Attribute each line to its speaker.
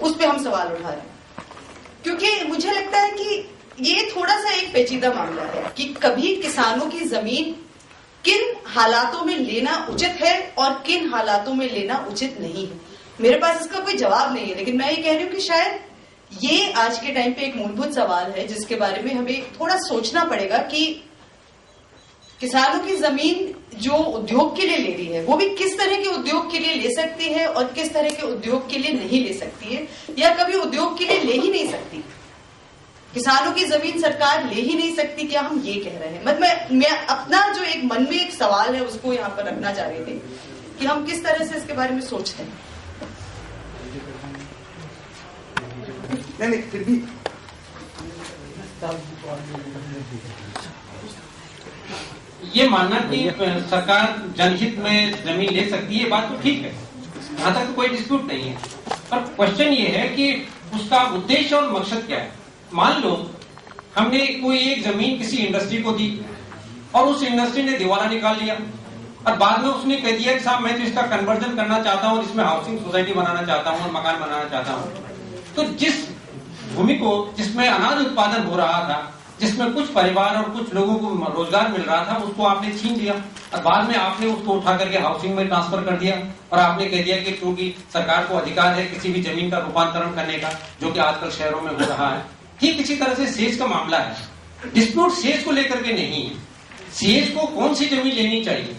Speaker 1: उस पर हम सवाल उठा रहे हैं, क्योंकि मुझे लगता है कि ये थोड़ा सा एक पेचीदा मामला है कि कभी किसानों की जमीन किन हालातों में लेना उचित है और किन हालातों में लेना उचित नहीं है। मेरे पास इसका कोई जवाब नहीं है, लेकिन मैं ये कह रही हूं कि शायद ये आज के टाइम पे एक मूलभूत सवाल है जिसके बारे में हमें थोड़ा सोचना पड़ेगा कि किसानों की जमीन जो उद्योग के लिए ले रही है वो भी किस तरह के उद्योग के लिए ले सकती है और किस तरह के उद्योग के लिए नहीं ले सकती है, या कभी उद्योग के लिए ले ही नहीं सकती। किसानों की जमीन सरकार ले ही नहीं सकती, क्या हम ये कह रहे हैं? मतलब मैं अपना जो एक मन में एक सवाल है उसको यहाँ पर रखना चाह रही थी कि हम किस तरह से इसके बारे में सोचते हैं।
Speaker 2: नहीं फिर भी
Speaker 3: ये मानना कि सरकार जनहित में जमीन ले सकती है, बात तो ठीक है, यहाँ तक तो कोई डिस्प्यूट नहीं है। पर क्वेश्चन ये है कि उसका उद्देश्य और मकसद क्या है। मान लो हमने कोई एक जमीन किसी इंडस्ट्री को दी और उस इंडस्ट्री ने दिवाला निकाल लिया और बाद में उसने कह दिया कि साहब मैं तो इसका कन्वर्जन करना चाहता हूँ और इसमें हाउसिंग सोसाइटी बनाना चाहता हूँ और मकान बनाना चाहता हूँ। तो जिस भूमि को जिसमें अनाज उत्पादन हो रहा था, जिसमें कुछ परिवार और कुछ लोगों को रोजगार मिल रहा था, उसको आपने छीन लिया और बाद में आपने उसको उठा करके हाउसिंग में ट्रांसफर कर दिया और आपने कह दिया कि क्योंकि सरकार को अधिकार है किसी भी जमीन का रूपांतरण करने का, जो कि आजकल शहरों में हो रहा है। ठीक इसी तरह से सेज का मामला है। डिस्प्यूट सेज को लेकर के नहीं है, सेज को कौन सी जमीन लेनी चाहिए,